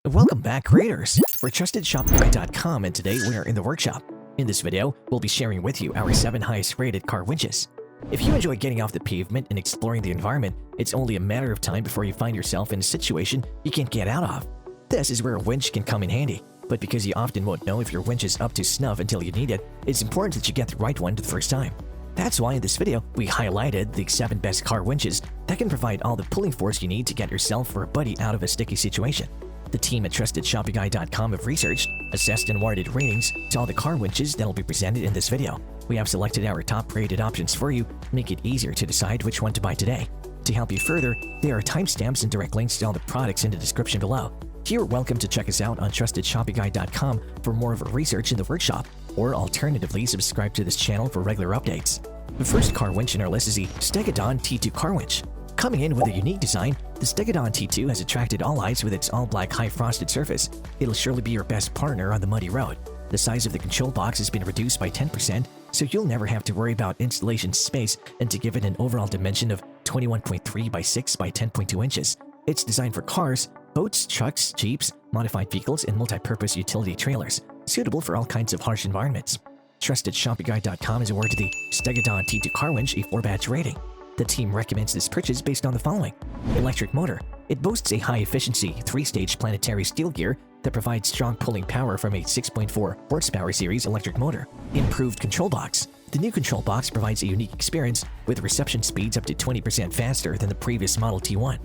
Welcome back, creators! We're TrustedShopGuide.com, and today we are in the workshop. In this video, we'll be sharing with you our 7 highest rated car winches. If you enjoy getting off the pavement and exploring the environment, it's only a matter of time before you find yourself in a situation you can't get out of. This is where a winch can come in handy, but because you often won't know if your winch is up to snuff until you need it, it's important that you get the right one the first time. That's why in this video, we highlighted the 7 best car winches that can provide all the pulling force you need to get yourself or a buddy out of a sticky situation. The team at TrustedShopGuide.com have researched, assessed, and awarded ratings to all the car winches that will be presented in this video. We have selected our top-rated options for you to make it easier to decide which one to buy today. To help you further, there are timestamps and direct links to all the products in the description below. You're welcome to check us out on TrustedShopGuide.com for more of our research in the workshop, or alternatively subscribe to this channel for regular updates. The first car winch in our list is the STEGODON T2 Car Winch. Coming in with a unique design, the STEGODON T2 has attracted all eyes with its all-black high-frosted surface. It'll surely be your best partner on the muddy road. The size of the control box has been reduced by 10%, so you'll never have to worry about installation space, and to give it an overall dimension of 21.3 by 6 by 10.2 inches. It's designed for cars, boats, trucks, jeeps, modified vehicles, and multi-purpose utility trailers, suitable for all kinds of harsh environments. TrustedShopGuide.com is awarded the STEGODON T2 Car Winch a 4-batch rating. The team recommends this purchase based on the following. Electric motor. It boasts a high-efficiency 3-stage planetary steel gear that provides strong pulling power from a 6.4 horsepower series electric motor. Improved control box. The new control box provides a unique experience with reception speeds up to 20% faster than the previous Model T1.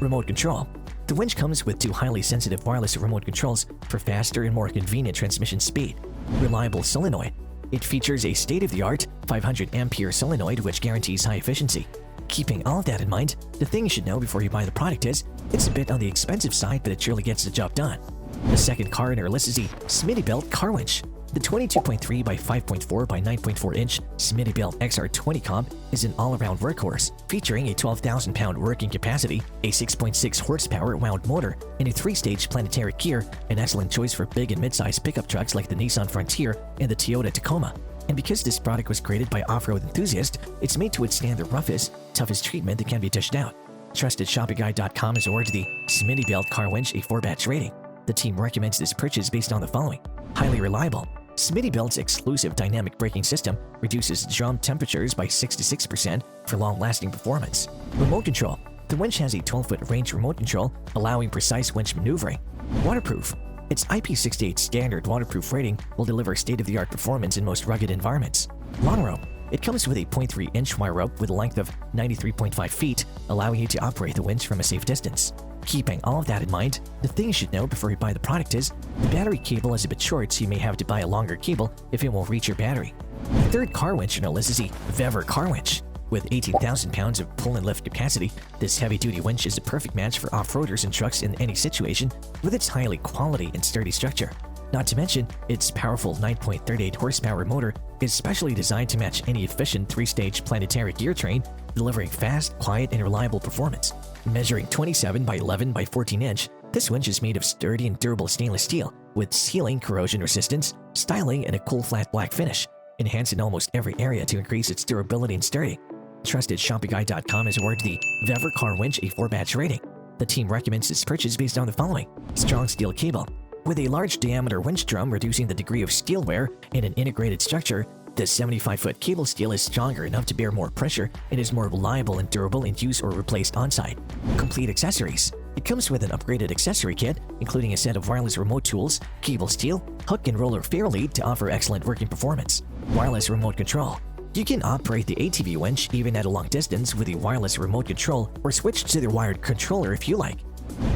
Remote control. The winch comes with 2 highly sensitive wireless remote controls for faster and more convenient transmission speed. Reliable solenoid. It features a state-of-the-art 500 ampere solenoid which guarantees high efficiency. Keeping all of that in mind, the thing you should know before you buy the product is, it's a bit on the expensive side, but it surely gets the job done. The second car in our list is the Smittybilt Car Winch. The 22.3 by 5.4 by 9.4 inch Smittybilt XR20 comp is an all-around workhorse, featuring a 12,000-pound working capacity, a 6.6 horsepower wound motor, and a 3-stage planetary gear, an excellent choice for big and mid-sized pickup trucks like the Nissan Frontier and the Toyota Tacoma. And because this product was created by off-road enthusiasts, it's made to withstand the roughest, toughest treatment that can be dished out. TrustedShopGuide.com has awarded the Smittybilt Car Winch a 4-batch rating. The team recommends this purchase based on the following. Highly reliable. Smittybilt's exclusive dynamic braking system reduces drum temperatures by 66% for long-lasting performance. Remote control. The winch has a 12-foot range remote control, allowing precise winch maneuvering. Waterproof. Its IP68 standard waterproof rating will deliver state-of-the-art performance in most rugged environments. Long rope. It comes with a 0.3-inch wire rope with a length of 93.5 feet, allowing you to operate the winch from a safe distance. Keeping all of that in mind, the thing you should know before you buy the product is, the battery cable is a bit short, so you may have to buy a longer cable if it won't reach your battery. The third car winch in our list is the VEVOR Car Winch. With 18,000 pounds of pull and lift capacity, this heavy-duty winch is a perfect match for off-roaders and trucks in any situation with its highly quality and sturdy structure. Not to mention, its powerful 9.38 horsepower motor is specially designed to match any efficient 3-stage planetary gear train, delivering fast, quiet, and reliable performance. Measuring 27 by 11 by 14 inch, this winch is made of sturdy and durable stainless steel with sealing, corrosion resistance, styling, and a cool flat black finish, enhanced in almost every area to increase its durability and sturdy. TrustedShopGuide.com has awarded the VEVOR Car Winch a 4-batch rating. The team recommends this purchase based on the following. Strong steel cable. With a large diameter winch drum reducing the degree of steel wear and an integrated structure, the 75-foot cable steel is stronger enough to bear more pressure and is more reliable and durable in use or replaced on-site. Complete accessories. It comes with an upgraded accessory kit, including a set of wireless remote tools, cable steel, hook and roller fair lead to offer excellent working performance. Wireless remote control. You can operate the ATV winch even at a long distance with a wireless remote control or switch to the wired controller if you like.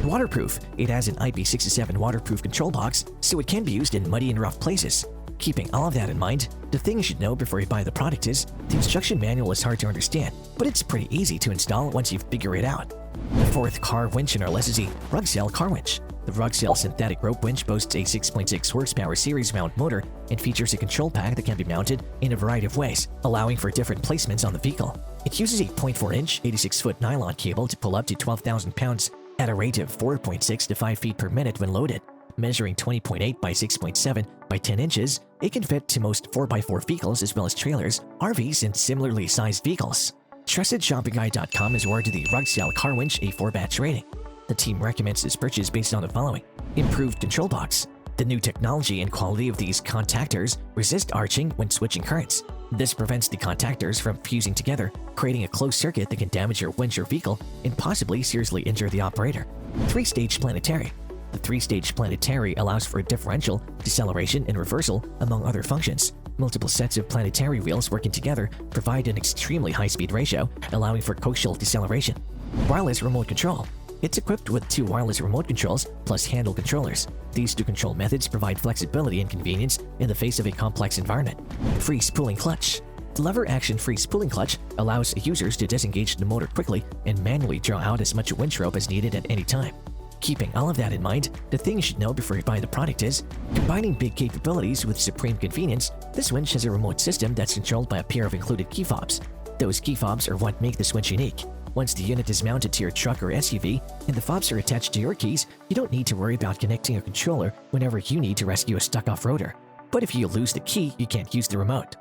Waterproof. It has an IP67 waterproof control box, so it can be used in muddy and rough places. Keeping all of that in mind, the thing you should know before you buy the product is, the instruction manual is hard to understand, but it's pretty easy to install once you figure it out. The fourth car winch in our list is the RUGCEL Car Winch. The RUGCEL synthetic rope winch boasts a 6.6 horsepower series mount motor and features a control pack that can be mounted in a variety of ways, allowing for different placements on the vehicle. It uses a 0.4-inch, 86-foot nylon cable to pull up to 12,000 pounds at a rate of 4.6 to 5 feet per minute when loaded. Measuring 20.8 by 6.7 by 10 inches, it can fit to most 4x4 vehicles as well as trailers, RVs, and similarly sized vehicles. TrustedShopGuide.com has awarded the RUGCEL Car Winch a 4-batch rating. The team recommends this purchase based on the following: improved control box. The new technology and quality of these contactors resist arching when switching currents. This prevents the contactors from fusing together, creating a closed circuit that can damage your winch or vehicle and possibly seriously injure the operator. 3-stage planetary. The 3-stage planetary allows for differential, deceleration, and reversal, among other functions. Multiple sets of planetary wheels working together provide an extremely high-speed ratio, allowing for coaxial deceleration. Wireless remote control. It's equipped with 2 wireless remote controls plus handle controllers. These 2 control methods provide flexibility and convenience in the face of a complex environment. Free spooling clutch. The lever-action free spooling clutch allows users to disengage the motor quickly and manually draw out as much winch rope as needed at any time. Keeping all of that in mind, the thing you should know before you buy the product is, combining big capabilities with supreme convenience, this winch has a remote system that's controlled by a pair of included key fobs. Those key fobs are what make this winch unique. Once the unit is mounted to your truck or SUV and the fobs are attached to your keys, you don't need to worry about connecting a controller whenever you need to rescue a stuck off-roader. But if you lose the key, you can't use the remote.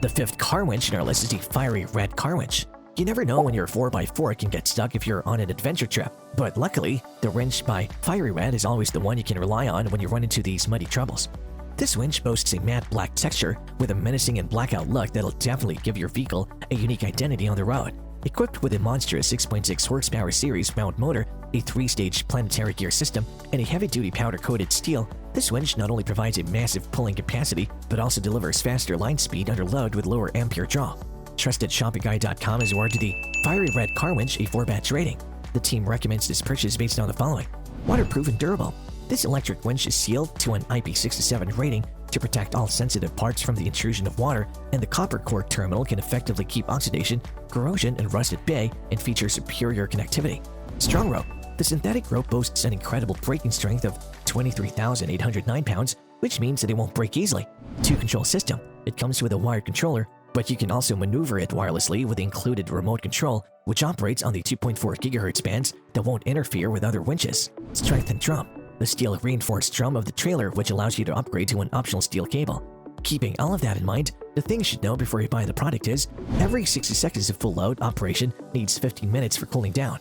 The 5th car winch in our list is the FieryRed Car Winch. You never know when your 4x4 can get stuck if you're on an adventure trip, but luckily, the winch by FieryRed is always the one you can rely on when you run into these muddy troubles. This winch boasts a matte black texture with a menacing and blackout look that'll definitely give your vehicle a unique identity on the road. Equipped with a monstrous 6.6 horsepower series mount motor, a 3-stage planetary gear system, and a heavy-duty powder-coated steel, this winch not only provides a massive pulling capacity, but also delivers faster line speed under load with lower ampere draw. TrustedShoppingGuide.com has awarded the FieryRed Car Winch a 4-batch rating. The team recommends this purchase based on the following: waterproof and durable. This electric winch is sealed to an IP67 rating to protect all sensitive parts from the intrusion of water, and the copper core terminal can effectively keep oxidation, corrosion, and rust at bay and features superior connectivity. Strong rope. The synthetic rope boasts an incredible braking strength of 23,809 pounds, which means that it won't break easily. 2-control system. It comes with a wired controller, but you can also maneuver it wirelessly with the included remote control, which operates on the 2.4 GHz bands that won't interfere with other winches. Strengthened drum. The steel reinforced drum of the trailer, which allows you to upgrade to an optional steel cable. Keeping all of that in mind, the thing you should know before you buy the product is, every 60 seconds of full load operation needs 15 minutes for cooling down.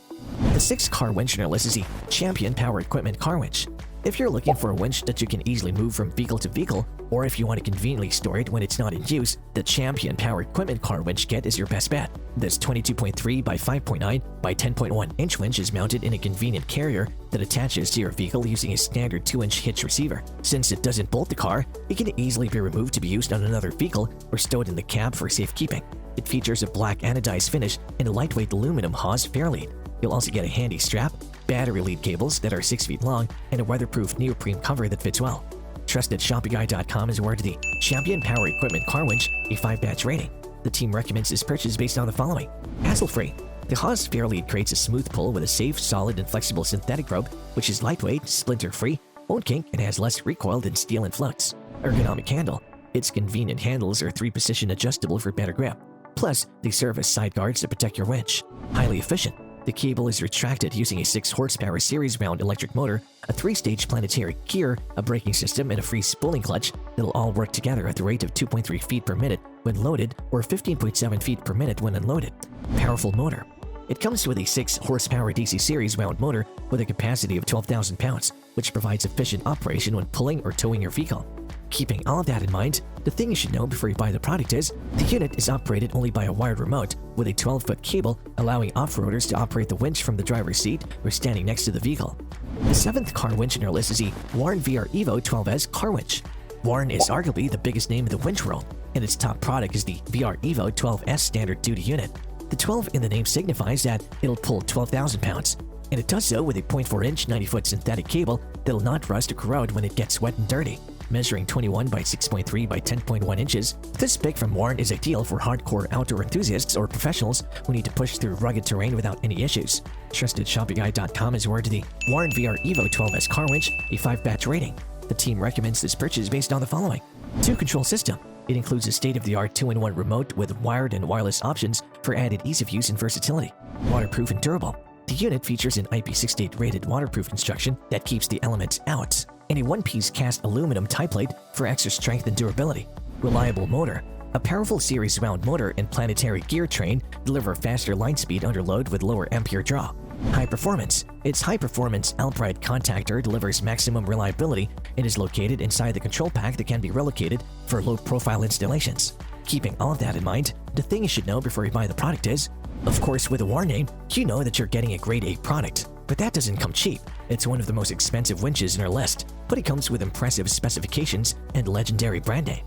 The 6th car winch in our list is the Champion Power Equipment Car Winch. If you're looking for a winch that you can easily move from vehicle to vehicle, or if you want to conveniently store it when it's not in use, the Champion Power Equipment Car Winch kit is your best bet. This 22.3 by 5.9 by 10.1 inch winch is mounted in a convenient carrier that attaches to your vehicle using a standard 2-inch hitch receiver. Since it doesn't bolt the car, it can easily be removed to be used on another vehicle or stowed in the cab for safekeeping. It features a black anodized finish and a lightweight aluminum hose fairlead. You'll also get a handy strap, battery lead cables that are 6 feet long, and a weatherproof neoprene cover that fits well. TrustedShoppingGuide.com has awarded the Champion Power Equipment Car Winch a 5-batch rating. The team recommends this purchase based on the following: hassle-free. The hose fairlead creates a smooth pull with a safe, solid, and flexible synthetic rope, which is lightweight, splinter-free, won't kink, and has less recoil than steel and floats. Ergonomic handle. Its convenient handles are 3-position adjustable for better grip. Plus, they serve as side guards to protect your winch. Highly efficient. The cable is retracted using a 6-horsepower series-wound electric motor, a 3-stage planetary gear, a braking system, and a free spooling clutch that'll all work together at the rate of 2.3 feet per minute when loaded or 15.7 feet per minute when unloaded. Powerful motor. It comes with a 6-horsepower DC series-wound motor with a capacity of 12,000 pounds, which provides efficient operation when pulling or towing your vehicle. Keeping all of that in mind, the thing you should know before you buy the product is, the unit is operated only by a wired remote with a 12-foot cable, allowing off-roaders to operate the winch from the driver's seat or standing next to the vehicle. The 7th car winch in our list is the Warn VR EVO 12S Car Winch. Warn is arguably the biggest name in the winch world, and its top product is the VR EVO 12S standard duty unit. The 12 in the name signifies that it'll pull 12,000 pounds, and it does so with a 0.4-inch 90-foot synthetic cable that'll not rust or corrode when it gets wet and dirty. Measuring 21 by 6.3 by 10.1 inches, this pick from Warn is ideal for hardcore outdoor enthusiasts or professionals who need to push through rugged terrain without any issues. TrustedShoppingGuide.com has awarded the Warn VR EVO 12S Car Winch a 5-batch rating. The team recommends this purchase based on the following: 2-control system. It includes a state-of-the-art 2-in-1 remote with wired and wireless options for added ease of use and versatility. Waterproof and durable. The unit features an IP68 rated waterproof construction that keeps the elements out, and a 1-piece cast aluminum tie plate for extra strength and durability. Reliable motor. A powerful series-wound motor and planetary gear train deliver faster line speed under load with lower ampere draw. High performance. Its high-performance upright contactor delivers maximum reliability and is located inside the control pack that can be relocated for low-profile installations. Keeping all of that in mind, the thing you should know before you buy the product is, of course, with a warning, you know that you're getting a grade A product. But that doesn't come cheap. It's one of the most expensive winches in our list, but it comes with impressive specifications and legendary brand name.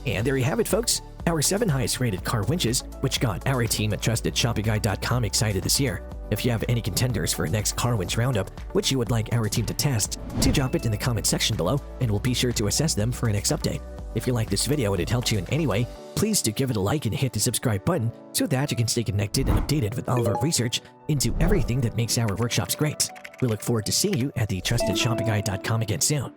And there you have it, folks. Our 7 highest rated car winches, which got our team at TrustedShoppingGuide.com excited this year. If you have any contenders for our next car winch roundup, which you would like our team to test, do drop it in the comment section below, and we'll be sure to assess them for our next update. If you like this video and it helped you in any way, please do give it a like and hit the subscribe button so that you can stay connected and updated with all of our research into everything that makes our workshops great. We look forward to seeing you at the TrustedShoppingGuide.com again soon.